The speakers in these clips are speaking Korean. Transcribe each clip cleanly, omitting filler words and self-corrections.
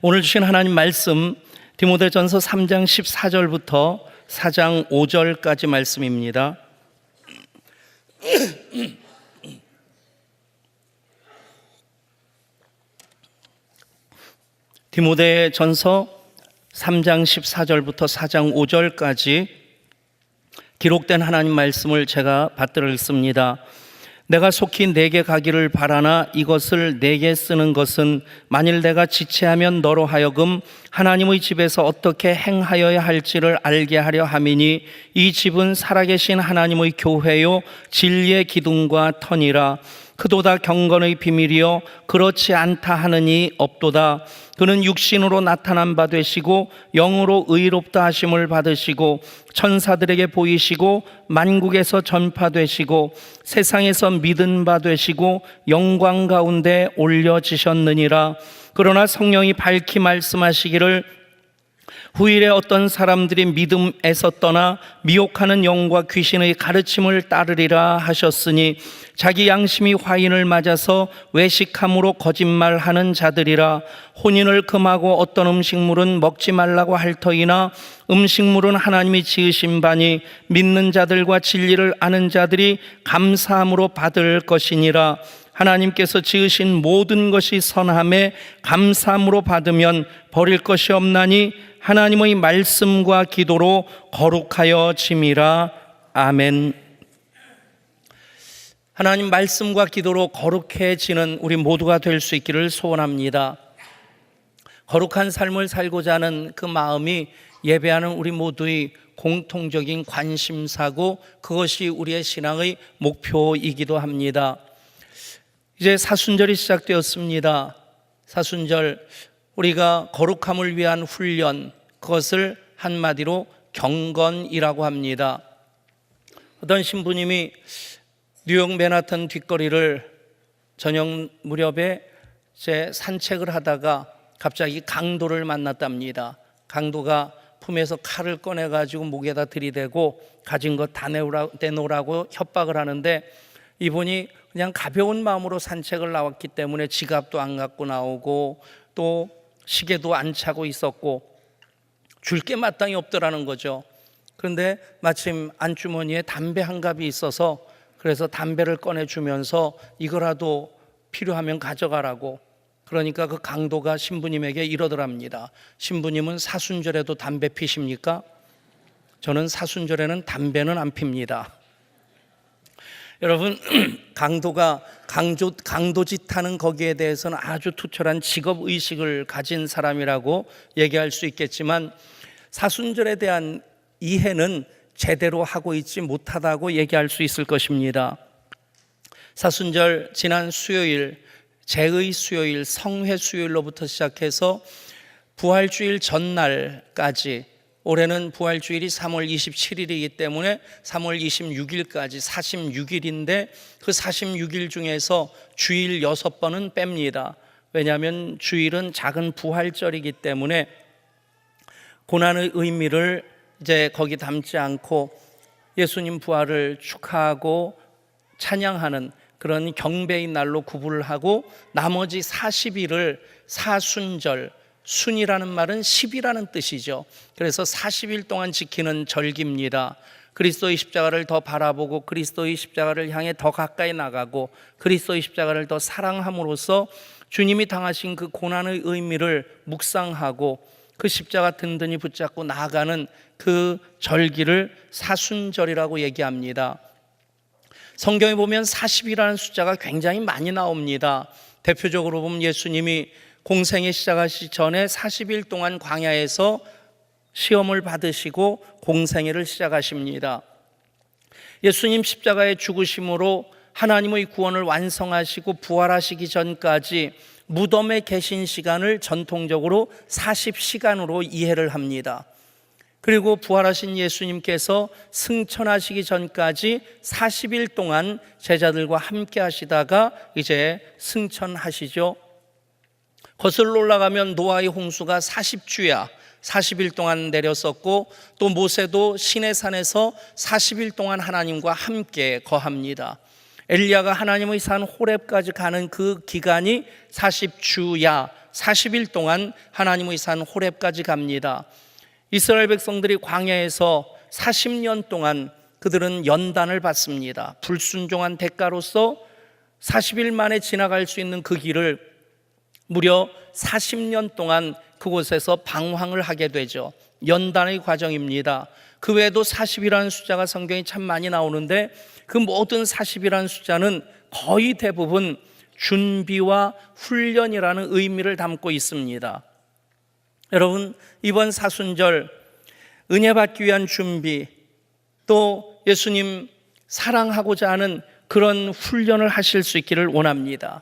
오늘 주신 하나님 말씀 디모데전서 3장 14절부터 4장 5절까지 말씀입니다. 디모데전서 3장 14절부터 4장 5절까지 기록된 하나님 말씀을 제가 받들어 읽습니다. 내가 속히 내게 가기를 바라나 이것을 내게 쓰는 것은 만일 내가 지체하면 너로 하여금 하나님의 집에서 어떻게 행하여야 할지를 알게 하려 함이니 이 집은 살아계신 하나님의 교회요 진리의 기둥과 터니라. 그도다 경건의 비밀이요 그렇지 않다 하느니 없도다. 그는 육신으로 나타난 바 되시고 영으로 의롭다 하심을 받으시고 천사들에게 보이시고 만국에서 전파되시고 세상에서 믿은 바 되시고 영광 가운데 올려지셨느니라. 그러나 성령이 밝히 말씀하시기를 후일에 어떤 사람들이 믿음에서 떠나 미혹하는 영과 귀신의 가르침을 따르리라 하셨으니 자기 양심이 화인을 맞아서 외식함으로 거짓말하는 자들이라. 혼인을 금하고 어떤 음식물은 먹지 말라고 할 터이나 음식물은 하나님이 지으신 바니 믿는 자들과 진리를 아는 자들이 감사함으로 받을 것이니라. 하나님께서 지으신 모든 것이 선함에 감사함으로 받으면 버릴 것이 없나니 하나님의 말씀과 기도로 거룩하여 짐이라. 아멘. 하나님 말씀과 기도로 거룩해지는 우리 모두가 될 수 있기를 소원합니다. 거룩한 삶을 살고자 하는 그 마음이 예배하는 우리 모두의 공통적인 관심사고 그것이 우리의 신앙의 목표이기도 합니다. 이제 사순절이 시작되었습니다. 사순절, 우리가 거룩함을 위한 훈련, 그것을 한마디로 경건이라고 합니다. 어떤 신부님이 뉴욕 맨하탄 뒷거리를 저녁 무렵에 산책을 하다가 갑자기 강도를 만났답니다. 강도가 품에서 칼을 꺼내가지고 목에다 들이대고 가진 것 다 내놓으라고 협박을 하는데 이분이 그냥 가벼운 마음으로 산책을 나왔기 때문에 지갑도 안 갖고 나오고 또 시계도 안 차고 있었고 줄 게 마땅히 없더라는 거죠. 그런데 마침 안주머니에 담배 한 갑이 있어서 그래서 담배를 꺼내주면서 이거라도 필요하면 가져가라고. 그러니까 그 강도가 신부님에게 이러더랍니다. 신부님은 사순절에도 담배 피십니까? 저는 사순절에는 담배는 안 핍니다. 여러분, 강도가 강도짓하는 거기에 대해서는 아주 투철한 직업의식을 가진 사람이라고 얘기할 수 있겠지만 사순절에 대한 이해는 제대로 하고 있지 못하다고 얘기할 수 있을 것입니다. 사순절 지난 수요일, 제의 수요일, 성회 수요일로부터 시작해서 부활주일 전날까지, 올해는 부활주일이 3월 27일이기 때문에 3월 26일까지 46일인데 그 46일 중에서 주일 6번은 뺍니다. 왜냐하면 주일은 작은 부활절이기 때문에 고난의 의미를 이제 거기 담지 않고 예수님 부활을 축하하고 찬양하는 그런 경배의 날로 구분을 하고 나머지 40일을 사순절, 순이라는 말은 10이라는 뜻이죠. 그래서 40일 동안 지키는 절기입니다. 그리스도의 십자가를 더 바라보고 그리스도의 십자가를 향해 더 가까이 나가고 그리스도의 십자가를 더 사랑함으로써 주님이 당하신 그 고난의 의미를 묵상하고 그 십자가 든든히 붙잡고 나아가는 그 절기를 사순절이라고 얘기합니다. 성경에 보면 40이라는 숫자가 굉장히 많이 나옵니다. 대표적으로 보면 예수님이 공생에 시작하시기 전에 40일 동안 광야에서 시험을 받으시고 공생애를 시작하십니다. 예수님 십자가의 죽으심으로 하나님의 구원을 완성하시고 부활하시기 전까지 무덤에 계신 시간을 전통적으로 40시간으로 이해를 합니다. 그리고 부활하신 예수님께서 승천하시기 전까지 40일 동안 제자들과 함께 하시다가 이제 승천하시죠. 거슬러 올라가면 노아의 홍수가 40주야 40일 동안 내렸었고 또 모세도 시내산에서 40일 동안 하나님과 함께 거합니다. 엘리야가 하나님의 산 호렙까지 가는 그 기간이 40주야 40일 동안 하나님의 산 호렙까지 갑니다. 이스라엘 백성들이 광야에서 40년 동안 그들은 연단을 받습니다. 불순종한 대가로서 40일 만에 지나갈 수 있는 그 길을 무려 40년 동안 그곳에서 방황을 하게 되죠. 연단의 과정입니다. 그 외에도 40이라는 숫자가 성경에 참 많이 나오는데 그 모든 40이라는 숫자는 거의 대부분 준비와 훈련이라는 의미를 담고 있습니다. 여러분, 이번 사순절 은혜 받기 위한 준비, 또 예수님 사랑하고자 하는 그런 훈련을 하실 수 있기를 원합니다.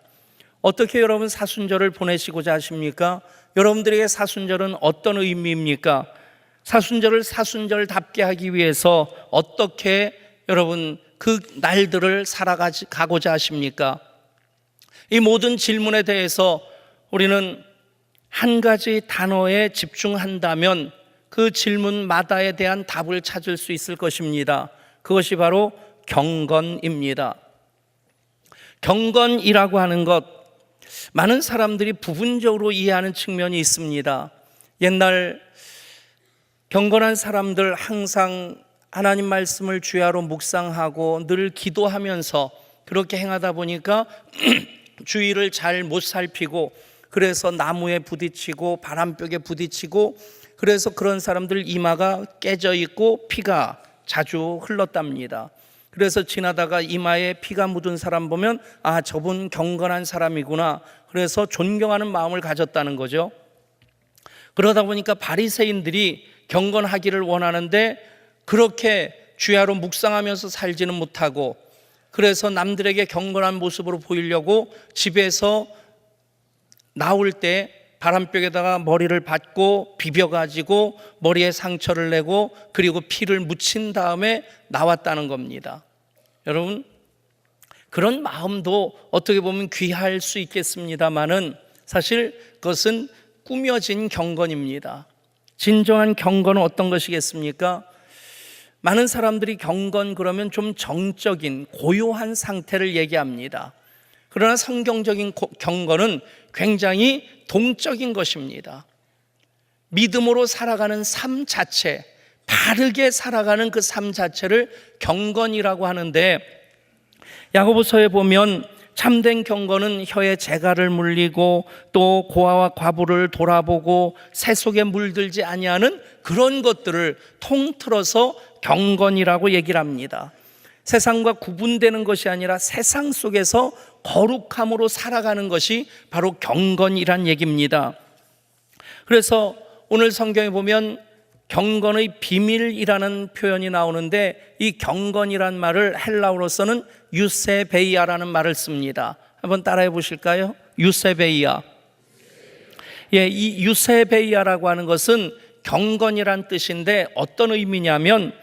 어떻게 여러분 사순절을 보내시고자 하십니까? 여러분들에게 사순절은 어떤 의미입니까? 사순절을 사순절답게 하기 위해서 어떻게 여러분 그 날들을 살아가고자 하십니까? 이 모든 질문에 대해서 우리는 한 가지 단어에 집중한다면 그 질문마다에 대한 답을 찾을 수 있을 것입니다. 그것이 바로 경건입니다. 경건이라고 하는 것, 많은 사람들이 부분적으로 이해하는 측면이 있습니다. 옛날 경건한 사람들 항상 하나님 말씀을 주야로 묵상하고 늘 기도하면서 그렇게 행하다 보니까 주위를 잘 못 살피고, 그래서 나무에 부딪히고 바람벽에 부딪히고, 그래서 그런 사람들 이마가 깨져 있고 피가 자주 흘렀답니다. 그래서 지나다가 이마에 피가 묻은 사람 보면 아, 저분 경건한 사람이구나, 그래서 존경하는 마음을 가졌다는 거죠. 그러다 보니까 바리새인들이 경건하기를 원하는데 그렇게 주야로 묵상하면서 살지는 못하고, 그래서 남들에게 경건한 모습으로 보이려고 집에서 나올 때 바람벽에다가 머리를 받고 비벼가지고 머리에 상처를 내고 그리고 피를 묻힌 다음에 나왔다는 겁니다. 여러분, 그런 마음도 어떻게 보면 귀할 수 있겠습니다만은 사실 그것은 꾸며진 경건입니다. 진정한 경건은 어떤 것이겠습니까? 많은 사람들이 경건 그러면 좀 정적인 고요한 상태를 얘기합니다. 그러나 성경적인 경건은 굉장히 동적인 것입니다. 믿음으로 살아가는 삶 자체, 바르게 살아가는 그 삶 자체를 경건이라고 하는데, 야고보서에 보면 참된 경건은 혀에 재갈을 물리고 또 고아와 과부를 돌아보고 새 속에 물들지 아니하는 그런 것들을 통틀어서 경건이라고 얘기를 합니다. 세상과 구분되는 것이 아니라 세상 속에서 거룩함으로 살아가는 것이 바로 경건이란 얘기입니다. 그래서 오늘 성경에 보면 경건의 비밀이라는 표현이 나오는데, 이 경건이란 말을 헬라어로서는 유세베이아라는 말을 씁니다. 한번 따라해 보실까요? 유세베이아. 예, 이 유세베이아라고 하는 것은 경건이란 뜻인데 어떤 의미냐면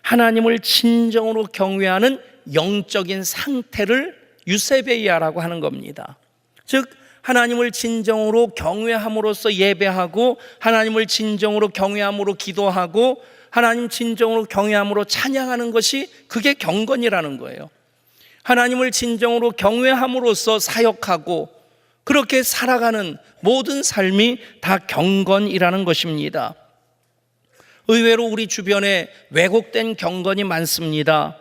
하나님을 진정으로 경외하는 영적인 상태를 유세베이아라고 하는 겁니다. 즉 하나님을 진정으로 경외함으로써 예배하고, 하나님을 진정으로 경외함으로 기도하고, 하나님 진정으로 경외함으로 찬양하는 것이 그게 경건이라는 거예요. 하나님을 진정으로 경외함으로써 사역하고 그렇게 살아가는 모든 삶이 다 경건이라는 것입니다. 의외로 우리 주변에 왜곡된 경건이 많습니다.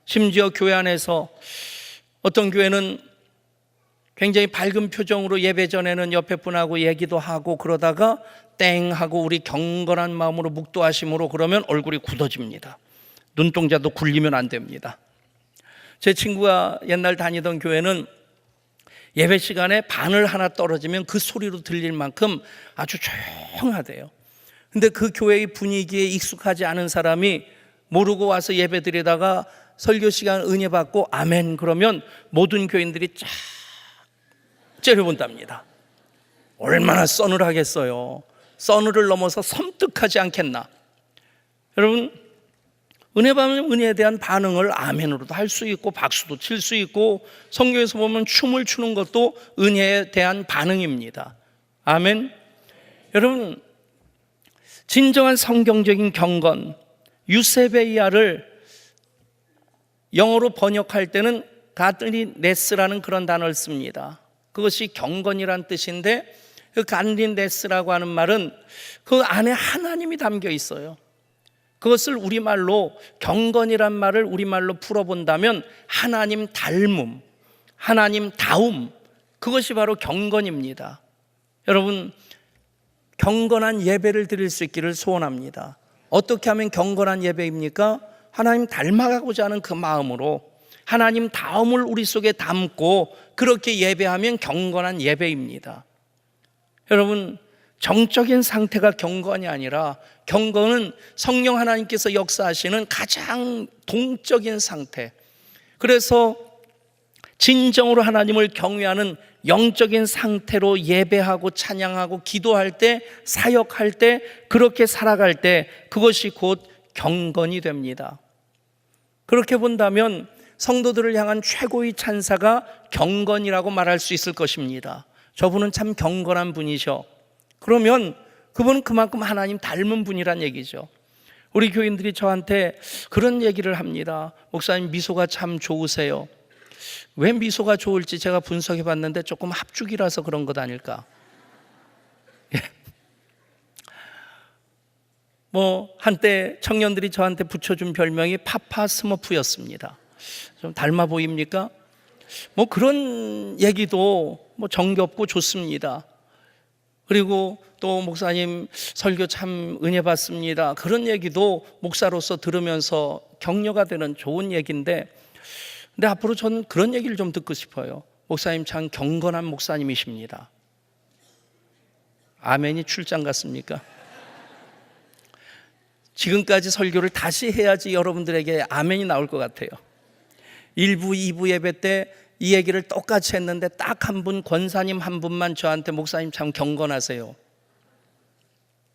심지어 교회 안에서 어떤 교회는 굉장히 밝은 표정으로 예배 전에는 옆에 분하고 얘기도 하고 그러다가 땡 하고 우리 경건한 마음으로 묵도하심으로 그러면 얼굴이 굳어집니다. 눈동자도 굴리면 안 됩니다. 제 친구가 옛날 다니던 교회는 예배 시간에 바늘 하나 떨어지면 그 소리로 들릴 만큼 아주 조용하대요. 근데 그 교회의 분위기에 익숙하지 않은 사람이 모르고 와서 예배 드리다가 설교 시간 은혜 받고 아멘 그러면 모든 교인들이 쫙 째려본답니다. 얼마나 서늘하겠어요. 서늘을 넘어서 섬뜩하지 않겠나. 여러분, 은혜 받으면 은혜에 대한 반응을 아멘으로도 할 수 있고 박수도 칠 수 있고, 성경에서 보면 춤을 추는 것도 은혜에 대한 반응입니다. 아멘. 여러분, 진정한 성경적인 경건, 유세베이아를 영어로 번역할 때는 가드리네스라는 그런 단어를 씁니다. 그것이 경건이란 뜻인데, 그 간린데스라고 하는 말은 그 안에 하나님이 담겨 있어요. 그것을 우리말로 경건이란 말을 우리말로 풀어본다면 하나님 닮음, 하나님 다움, 그것이 바로 경건입니다. 여러분, 경건한 예배를 드릴 수 있기를 소원합니다. 어떻게 하면 경건한 예배입니까? 하나님 닮아가고자 하는 그 마음으로 하나님 다음을 우리 속에 담고 그렇게 예배하면 경건한 예배입니다. 여러분, 정적인 상태가 경건이 아니라 경건은 성령 하나님께서 역사하시는 가장 동적인 상태, 그래서 진정으로 하나님을 경외하는 영적인 상태로 예배하고 찬양하고 기도할 때, 사역할 때, 그렇게 살아갈 때 그것이 곧 경건이 됩니다. 그렇게 본다면 성도들을 향한 최고의 찬사가 경건이라고 말할 수 있을 것입니다. 저분은 참 경건한 분이셔. 그러면 그분은 그만큼 하나님 닮은 분이란 얘기죠. 우리 교인들이 저한테 그런 얘기를 합니다. 목사님, 미소가 참 좋으세요. 왜 미소가 좋을지 제가 분석해 봤는데 조금 합죽이라서 그런 것 아닐까. 한때 청년들이 저한테 붙여준 별명이 파파 스머프였습니다. 좀 닮아 보입니까? 그런 얘기도 정겹고 좋습니다. 그리고 또 목사님 설교 참 은혜 받습니다, 그런 얘기도 목사로서 들으면서 격려가 되는 좋은 얘기인데, 근데 앞으로 저는 그런 얘기를 좀 듣고 싶어요. 목사님 참 경건한 목사님이십니다. 아멘이 출장 같습니까? 지금까지 설교를 다시 해야지 여러분들에게 아멘이 나올 것 같아요. 1부, 2부 예배 때 이 얘기를 똑같이 했는데 딱 한 분, 권사님 한 분만 저한테 목사님 참 경건하세요.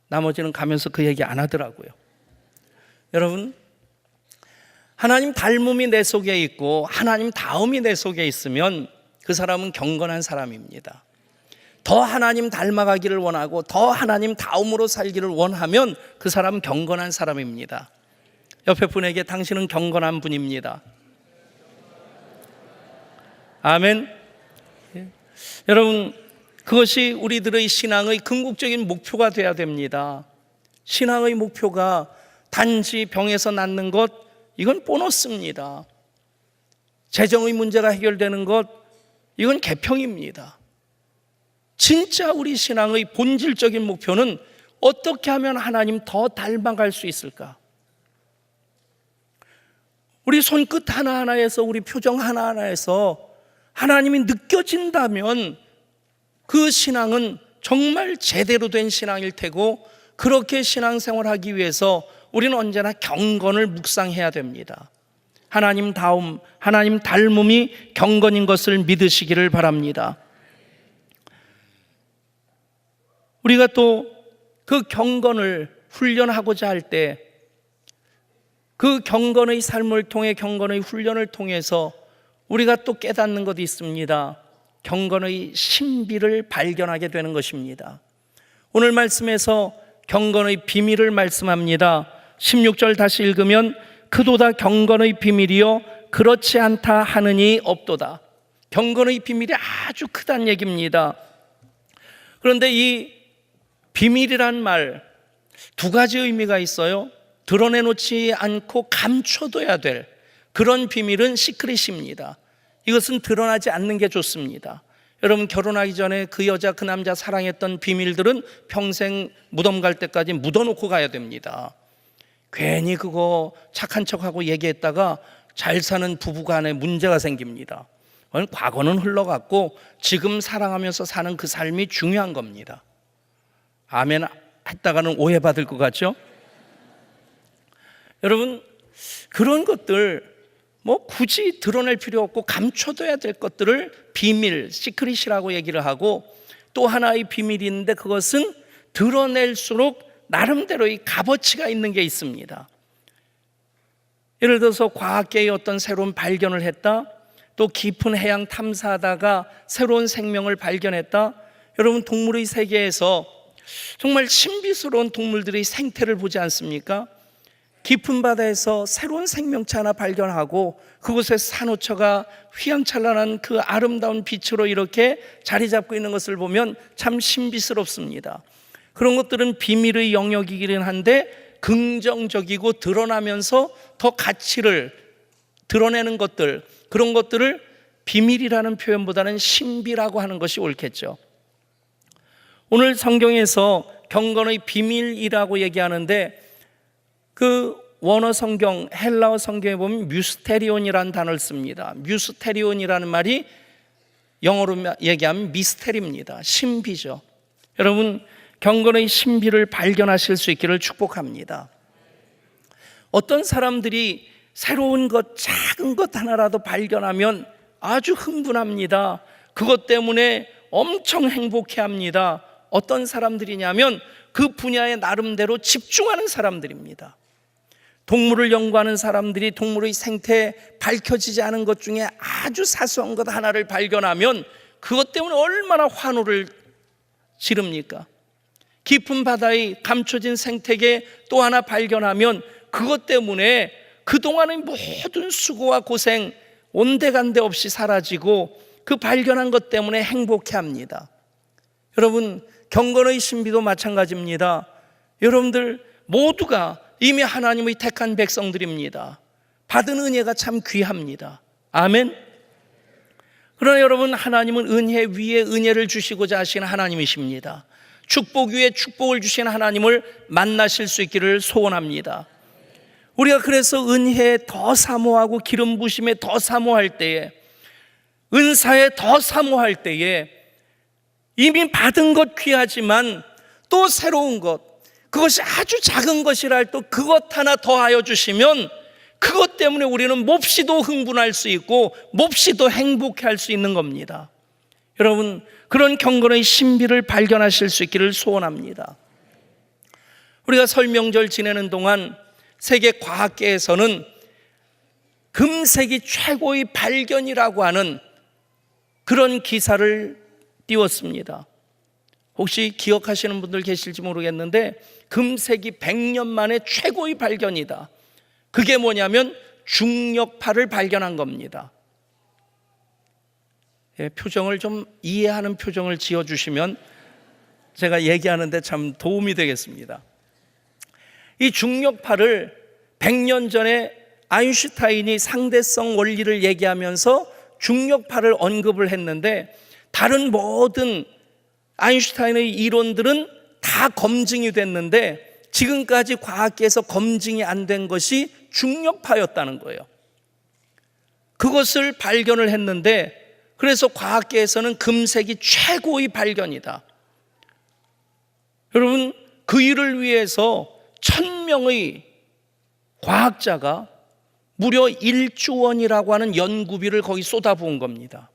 나머지는 가면서 그 얘기 안 하더라고요. 여러분, 하나님 닮음이 내 속에 있고 하나님 다음이 내 속에 있으면 그 사람은 경건한 사람입니다. 더 하나님 닮아가기를 원하고 더 하나님 다음으로 살기를 원하면 그 사람은 경건한 사람입니다. 옆에 분에게 당신은 경건한 분입니다. 아멘. 여러분, 그것이 우리들의 신앙의 궁극적인 목표가 되어야 됩니다. 신앙의 목표가 단지 병에서 낫는 것, 이건 보너스입니다. 재정의 문제가 해결되는 것, 이건 개평입니다. 진짜 우리 신앙의 본질적인 목표는 어떻게 하면 하나님 더 닮아갈 수 있을까? 우리 손끝 하나하나에서, 우리 표정 하나하나에서 하나님이 느껴진다면 그 신앙은 정말 제대로 된 신앙일 테고, 그렇게 신앙생활하기 위해서 우리는 언제나 경건을 묵상해야 됩니다. 하나님 다움, 하나님 닮음이 경건인 것을 믿으시기를 바랍니다. 우리가 또 그 경건을 훈련하고자 할 때, 그 경건의 삶을 통해, 경건의 훈련을 통해서 우리가 또 깨닫는 것이 있습니다. 경건의 신비를 발견하게 되는 것입니다. 오늘 말씀에서 경건의 비밀을 말씀합니다. 16절 다시 읽으면 그도다 경건의 비밀이요 그렇지 않다 하느니 없도다. 경건의 비밀이 아주 크다는 얘기입니다. 그런데 이 비밀이란 말, 두 가지 의미가 있어요. 드러내놓지 않고 감춰둬야 될 그런 비밀은 시크릿입니다. 이것은 드러나지 않는 게 좋습니다. 여러분, 결혼하기 전에 그 여자 그 남자 사랑했던 비밀들은 평생 무덤 갈 때까지 묻어놓고 가야 됩니다. 괜히 그거 착한 척하고 얘기했다가 잘 사는 부부간에 문제가 생깁니다. 과거는 흘러갔고 지금 사랑하면서 사는 그 삶이 중요한 겁니다. 아멘 했다가는 오해받을 것 같죠? 여러분, 그런 것들 굳이 드러낼 필요 없고 감춰둬야 될 것들을 비밀, 시크릿이라고 얘기를 하고, 또 하나의 비밀이 있는데 그것은 드러낼수록 나름대로의 값어치가 있는 게 있습니다. 예를 들어서 과학계의 어떤 새로운 발견을 했다, 또 깊은 해양 탐사하다가 새로운 생명을 발견했다. 여러분, 동물의 세계에서 정말 신비스러운 동물들의 생태를 보지 않습니까? 깊은 바다에서 새로운 생명체 하나 발견하고 그곳에 산호초가 휘황찬란한 그 아름다운 빛으로 이렇게 자리 잡고 있는 것을 보면 참 신비스럽습니다. 그런 것들은 비밀의 영역이긴 한데 긍정적이고 드러나면서 더 가치를 드러내는 것들, 그런 것들을 비밀이라는 표현보다는 신비라고 하는 것이 옳겠죠. 오늘 성경에서 경건의 비밀이라고 얘기하는데 그 원어 성경, 헬라어 성경에 보면 뮤스테리온이라는 단어를 씁니다. 뮤스테리온이라는 말이 영어로 얘기하면 미스테리입니다. 신비죠. 여러분, 경건의 신비를 발견하실 수 있기를 축복합니다. 어떤 사람들이 새로운 것, 작은 것 하나라도 발견하면 아주 흥분합니다. 그것 때문에 엄청 행복해합니다. 어떤 사람들이냐면 그 분야에 나름대로 집중하는 사람들입니다. 동물을 연구하는 사람들이 동물의 생태에 밝혀지지 않은 것 중에 아주 사소한 것 하나를 발견하면 그것 때문에 얼마나 환호를 지릅니까? 깊은 바다의 감춰진 생태계 또 하나 발견하면 그것 때문에 그동안의 모든 수고와 고생 온데간데 없이 사라지고 그 발견한 것 때문에 행복해합니다. 여러분, 경건의 신비도 마찬가지입니다. 여러분들 모두가 이미 하나님의 택한 백성들입니다. 받은 은혜가 참 귀합니다. 아멘. 그러나 여러분, 하나님은 은혜 위에 은혜를 주시고자 하시는 하나님이십니다. 축복 위에 축복을 주시는 하나님을 만나실 수 있기를 소원합니다. 우리가 그래서 은혜에 더 사모하고 기름 부심에 더 사모할 때에, 은사에 더 사모할 때에 이미 받은 것 귀하지만 또 새로운 것, 그것이 아주 작은 것이라 할 또 그것 하나 더하여 주시면 그것 때문에 우리는 몹시도 흥분할 수 있고 몹시도 행복해할 수 있는 겁니다. 여러분, 그런 경건의 신비를 발견하실 수 있기를 소원합니다. 우리가 설 명절 지내는 동안 세계 과학계에서는 금색이 최고의 발견이라고 하는 그런 기사를 띄웠습니다. 혹시 기억하시는 분들 계실지 모르겠는데 금색이 100년 만에 최고의 발견이다. 그게 뭐냐면 중력파를 발견한 겁니다. 표정을 좀 이해하는 표정을 지어주시면 제가 얘기하는데 참 도움이 되겠습니다. 이 중력파를 100년 전에 아인슈타인이 상대성 원리를 얘기하면서 중력파를 언급을 했는데 다른 모든 아인슈타인의 이론들은 다 검증이 됐는데 지금까지 과학계에서 검증이 안 된 것이 중력파였다는 거예요. 그것을 발견을 했는데 그래서 과학계에서는 금색이 최고의 발견이다. 여러분, 그 일을 위해서 1000명의 과학자가 무려 1조 원이라고 하는 연구비를 거기 쏟아부은 겁니다.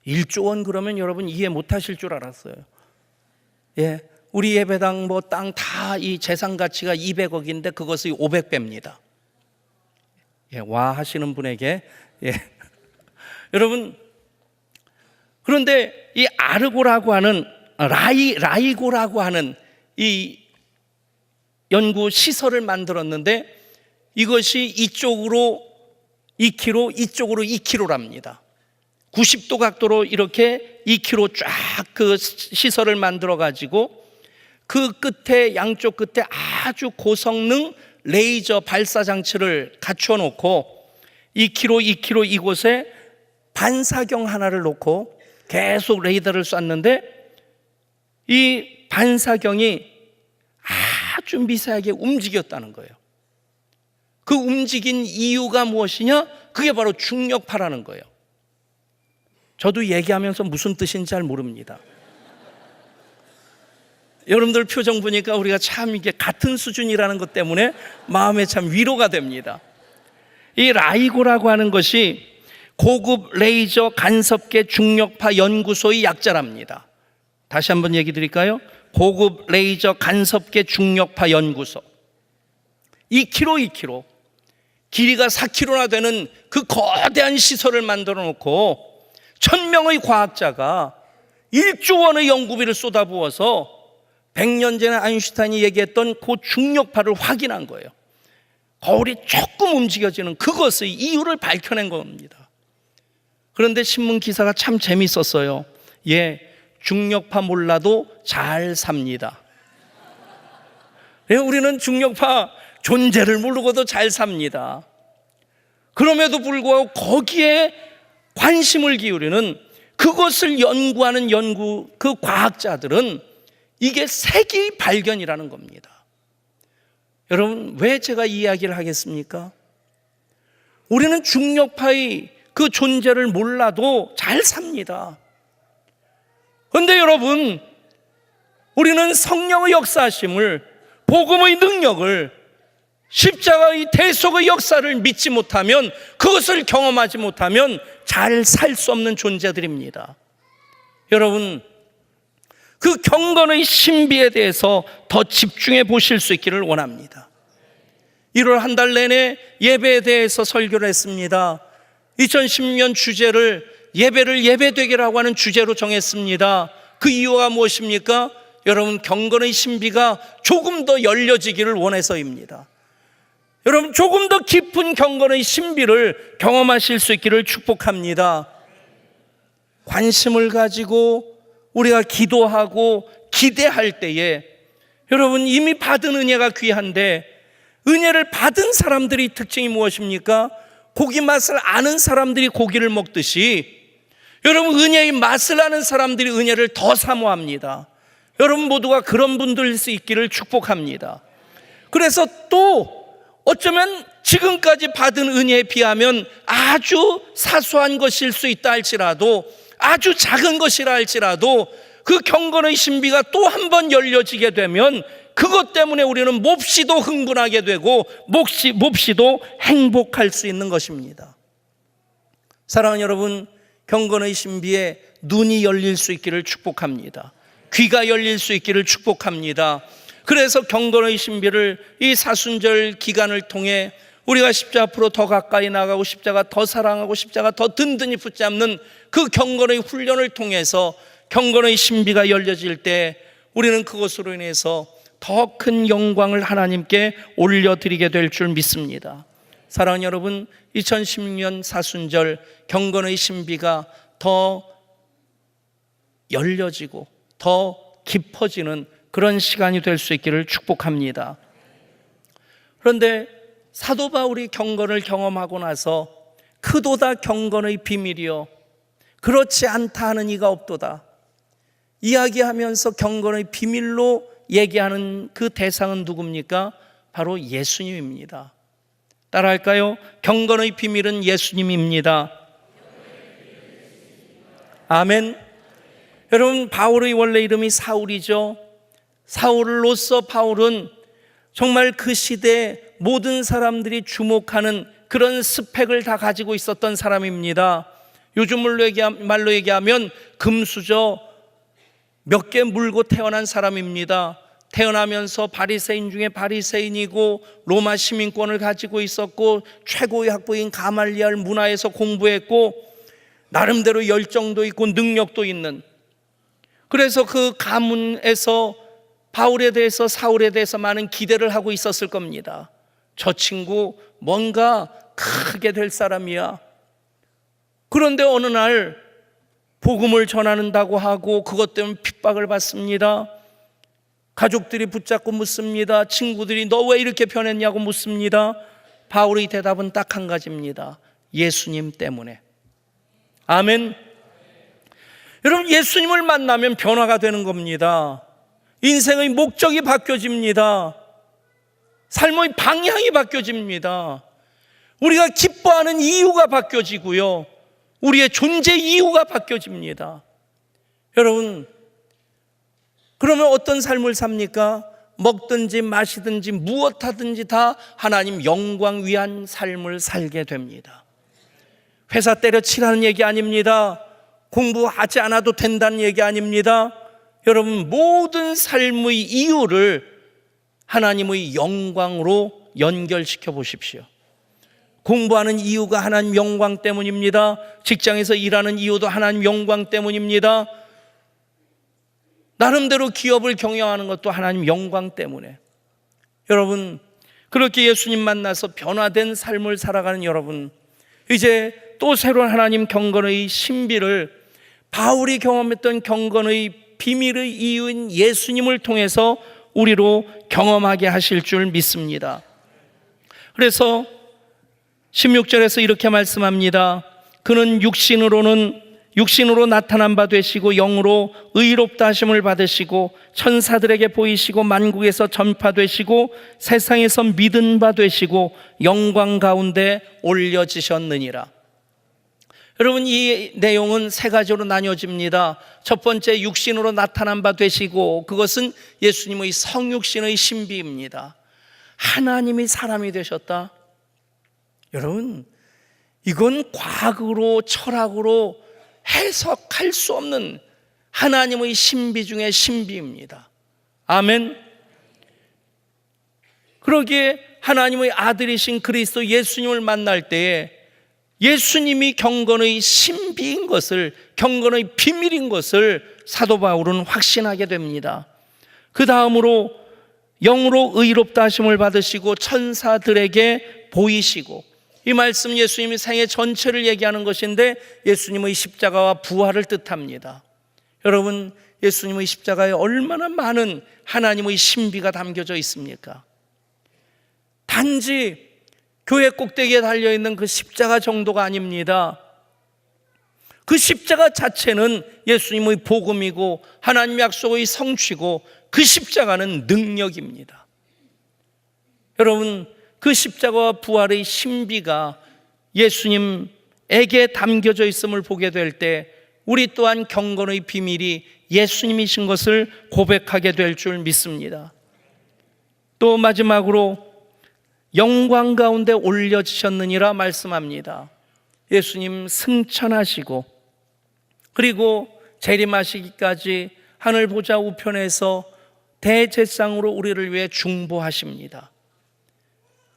1조 원 그러면 여러분 이해 못하실 줄 알았어요. 우리 예배당 뭐 땅 다 이 재산 가치가 200억인데 그것이 500배입니다. 와 하시는 분에게 여러분, 그런데 이 아르고라고 하는 라이고라고 하는 이 연구 시설을 만들었는데 이것이 이쪽으로 2km, 이쪽으로 2km랍니다. 90도 각도로 이렇게 2km 쫙 그 시설을 만들어 가지고 그 끝에 양쪽 끝에 아주 고성능 레이저 발사 장치를 갖춰 놓고 2km 이곳에 반사경 하나를 놓고 계속 레이더를 쐈는데 이 반사경이 아주 미세하게 움직였다는 거예요. 그 움직인 이유가 무엇이냐? 그게 바로 중력파라는 거예요. 저도 얘기하면서 무슨 뜻인지 잘 모릅니다. 여러분들 표정 보니까 우리가 참 이게 같은 수준이라는 것 때문에 마음에 참 위로가 됩니다. 이 라이고라고 하는 것이 고급 레이저 간섭계 중력파 연구소의 약자랍니다. 다시 한번 얘기 드릴까요? 고급 레이저 간섭계 중력파 연구소. 2km 길이가 4km나 되는 그 거대한 시설을 만들어 놓고 1000명의 과학자가 1조 원의 연구비를 쏟아부어서 100년 전에 아인슈타인이 얘기했던 그 중력파를 확인한 거예요. 거울이 조금 움직여지는 그것의 이유를 밝혀낸 겁니다. 그런데 신문 기사가 참 재밌었어요. 예, 중력파 몰라도 잘 삽니다. 예, 우리는 중력파 존재를 모르고도 잘 삽니다. 그럼에도 불구하고 거기에 관심을 기울이는 그것을 연구하는 그 과학자들은 이게 세기 발견이라는 겁니다. 여러분, 왜 제가 이 이야기를 하겠습니까? 우리는 중력파의 그 존재를 몰라도 잘 삽니다. 그런데 여러분, 우리는 성령의 역사하심을, 복음의 능력을, 십자가의 대속의 역사를 믿지 못하면, 그것을 경험하지 못하면 잘 살 수 없는 존재들입니다. 여러분, 그 경건의 신비에 대해서 더 집중해 보실 수 있기를 원합니다. 1월 한 달 내내 예배에 대해서 설교를 했습니다. 2010년 주제를 예배를 예배되게라고 하는 주제로 정했습니다. 그 이유가 무엇입니까? 여러분, 경건의 신비가 조금 더 열려지기를 원해서입니다. 여러분, 조금 더 깊은 경건의 신비를 경험하실 수 있기를 축복합니다. 관심을 가지고 우리가 기도하고 기대할 때에 여러분, 이미 받은 은혜가 귀한데, 은혜를 받은 사람들의 특징이 무엇입니까? 고기 맛을 아는 사람들이 고기를 먹듯이 여러분, 은혜의 맛을 아는 사람들이 은혜를 더 사모합니다. 여러분 모두가 그런 분들일 수 있기를 축복합니다. 그래서 또 어쩌면 지금까지 받은 은혜에 비하면 아주 사소한 것일 수 있다 할지라도, 아주 작은 것이라 할지라도 그 경건의 신비가 또 한 번 열려지게 되면 그것 때문에 우리는 몹시도 흥분하게 되고 몹시도 행복할 수 있는 것입니다. 사랑하는 여러분, 경건의 신비에 눈이 열릴 수 있기를 축복합니다. 귀가 열릴 수 있기를 축복합니다. 그래서 경건의 신비를 이 사순절 기간을 통해 우리가 십자가 앞으로 더 가까이 나가고 십자가 더 사랑하고 십자가 더 든든히 붙잡는 그 경건의 훈련을 통해서 경건의 신비가 열려질 때 우리는 그것으로 인해서 더 큰 영광을 하나님께 올려드리게 될 줄 믿습니다. 사랑하는 여러분, 2016년 사순절 경건의 신비가 더 열려지고 더 깊어지는 그런 시간이 될 수 있기를 축복합니다. 그런데 사도 바울이 경건을 경험하고 나서 크도다 경건의 비밀이요 그렇지 않다 하는 이가 없도다 이야기하면서 경건의 비밀로 얘기하는 그 대상은 누굽니까? 바로 예수님입니다. 따라할까요? 경건의 비밀은 예수님입니다. 아멘. 여러분, 바울의 원래 이름이 사울이죠. 사울로서 바울은 정말 그 시대에 모든 사람들이 주목하는 그런 스펙을 다 가지고 있었던 사람입니다. 요즘 말로 얘기하면 금수저 몇 개 물고 태어난 사람입니다. 태어나면서 바리새인 중에 바리새인이고 로마 시민권을 가지고 있었고 최고의 학부인 가말리알 문화에서 공부했고 나름대로 열정도 있고 능력도 있는, 그래서 그 가문에서 바울에 대해서 사울에 대해서 많은 기대를 하고 있었을 겁니다. 저 친구 뭔가 크게 될 사람이야. 그런데 어느 날 복음을 전한다고 하고 그것 때문에 핍박을 받습니다. 가족들이 붙잡고 묻습니다. 친구들이 너 왜 이렇게 변했냐고 묻습니다. 바울의 대답은 딱 한 가지입니다. 예수님 때문에. 아멘. 여러분, 예수님을 만나면 변화가 되는 겁니다. 인생의 목적이 바뀌어집니다. 삶의 방향이 바뀌어집니다. 우리가 기뻐하는 이유가 바뀌어지고요, 우리의 존재 이유가 바뀌어집니다. 여러분, 그러면 어떤 삶을 삽니까? 먹든지 마시든지 무엇하든지 다 하나님 영광 위한 삶을 살게 됩니다. 회사 때려치라는 얘기 아닙니다. 공부하지 않아도 된다는 얘기 아닙니다. 여러분, 모든 삶의 이유를 하나님의 영광으로 연결시켜 보십시오. 공부하는 이유가 하나님 영광 때문입니다. 직장에서 일하는 이유도 하나님 영광 때문입니다. 나름대로 기업을 경영하는 것도 하나님 영광 때문에. 여러분, 그렇게 예수님 만나서 변화된 삶을 살아가는 여러분, 이제 또 새로운 하나님 경건의 신비를, 바울이 경험했던 경건의 비밀의 이유인 예수님을 통해서 우리로 경험하게 하실 줄 믿습니다. 그래서 16절에서 이렇게 말씀합니다. 그는 육신으로 나타난 바 되시고 영으로 의롭다 하심을 받으시고 천사들에게 보이시고 만국에서 전파되시고 세상에서 믿은 바 되시고 영광 가운데 올려지셨느니라. 여러분, 이 내용은 세 가지로 나뉘어집니다. 첫 번째, 육신으로 나타난 바 되시고, 그것은 예수님의 성육신의 신비입니다. 하나님이 사람이 되셨다. 여러분, 이건 과학으로 철학으로 해석할 수 없는 하나님의 신비 중에 신비입니다. 아멘. 그러기에 하나님의 아들이신 그리스도 예수님을 만날 때에 예수님이 경건의 신비인 것을, 경건의 비밀인 것을 사도 바울은 확신하게 됩니다. 그 다음으로 영으로 의롭다 하심을 받으시고 천사들에게 보이시고, 이 말씀 예수님의 생애 전체를 얘기하는 것인데 예수님의 십자가와 부활을 뜻합니다. 여러분, 예수님의 십자가에 얼마나 많은 하나님의 신비가 담겨져 있습니까? 단지 교회 꼭대기에 달려있는 그 십자가 정도가 아닙니다. 그 십자가 자체는 예수님의 복음이고 하나님의 약속의 성취고, 그 십자가는 능력입니다. 여러분, 그 십자가와 부활의 신비가 예수님에게 담겨져 있음을 보게 될 때 우리 또한 경건의 비밀이 예수님이신 것을 고백하게 될 줄 믿습니다. 또 마지막으로 영광 가운데 올려지셨느니라 말씀합니다. 예수님 승천하시고 그리고 재림하시기까지 하늘 보좌 우편에서 대제사장으로 우리를 위해 중보하십니다.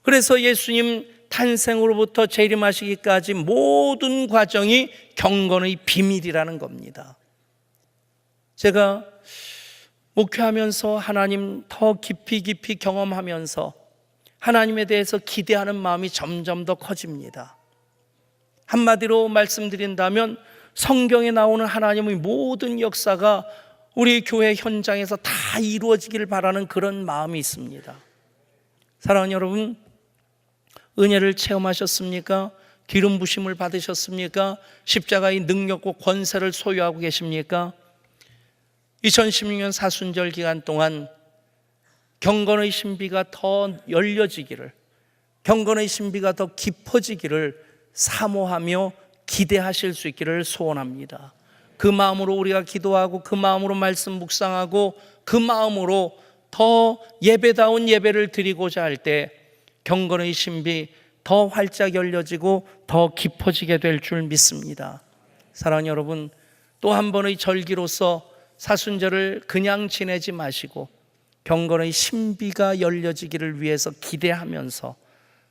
그래서 예수님 탄생으로부터 재림하시기까지 모든 과정이 경건의 비밀이라는 겁니다. 제가 목회하면서 하나님 더 깊이 경험하면서 하나님에 대해서 기대하는 마음이 점점 더 커집니다. 한마디로 말씀드린다면 성경에 나오는 하나님의 모든 역사가 우리 교회 현장에서 다 이루어지기를 바라는 그런 마음이 있습니다. 사랑하는 여러분, 은혜를 체험하셨습니까? 기름 부심을 받으셨습니까? 십자가의 능력과 권세를 소유하고 계십니까? 2016년 사순절 기간 동안 경건의 신비가 더 열려지기를, 경건의 신비가 더 깊어지기를 사모하며 기대하실 수 있기를 소원합니다. 그 마음으로 우리가 기도하고, 그 마음으로 말씀 묵상하고, 그 마음으로 더 예배다운 예배를 드리고자 할 때 경건의 신비 더 활짝 열려지고 더 깊어지게 될 줄 믿습니다. 사랑하는 여러분, 또 한 번의 절기로서 사순절을 그냥 지내지 마시고 경건의 신비가 열려지기를 위해서 기대하면서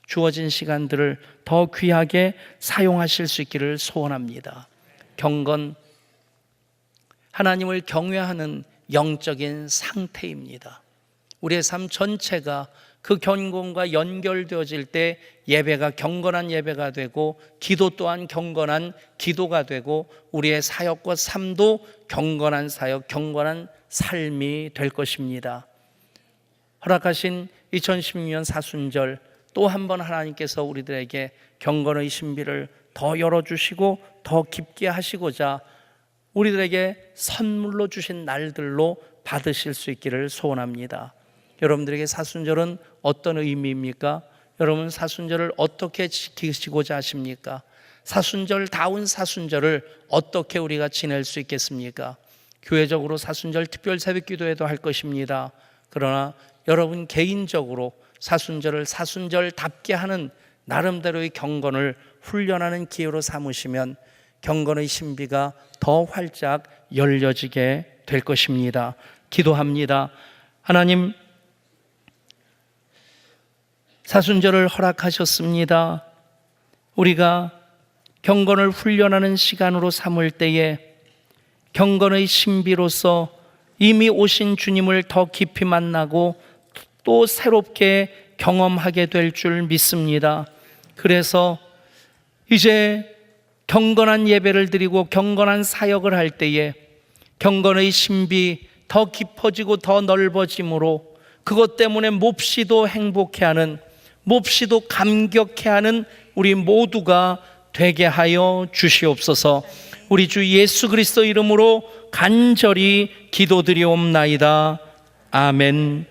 주어진 시간들을 더 귀하게 사용하실 수 있기를 소원합니다. 경건, 하나님을 경외하는 영적인 상태입니다. 우리의 삶 전체가 그 경건과 연결되어질 때 예배가 경건한 예배가 되고, 기도 또한 경건한 기도가 되고, 우리의 사역과 삶도 경건한 사역, 경건한 삶이 될 것입니다. 허락하신 2016년 사순절, 또 한 번 하나님께서 우리들에게 경건의 신비를 더 열어주시고 더 깊게 하시고자 우리들에게 선물로 주신 날들로 받으실 수 있기를 소원합니다. 여러분들에게 사순절은 어떤 의미입니까? 여러분, 사순절을 어떻게 지키시고자 하십니까? 사순절다운 사순절을 어떻게 우리가 지낼 수 있겠습니까? 교회적으로 사순절 특별 새벽 기도회도 할 것입니다. 그러나 여러분 개인적으로 사순절을 사순절답게 하는 나름대로의 경건을 훈련하는 기회로 삼으시면 경건의 신비가 더 활짝 열려지게 될 것입니다. 기도합니다. 하나님, 사순절을 허락하셨습니다. 우리가 경건을 훈련하는 시간으로 삼을 때에 경건의 신비로서 이미 오신 주님을 더 깊이 만나고 또 새롭게 경험하게 될 줄 믿습니다. 그래서 이제 경건한 예배를 드리고 경건한 사역을 할 때에 경건의 신비 더 깊어지고 더 넓어짐으로 그것 때문에 몹시도 행복해하는, 몹시도 감격해하는 우리 모두가 되게 하여 주시옵소서. 우리 주 예수 그리스도 이름으로 간절히 기도드리옵나이다. 아멘.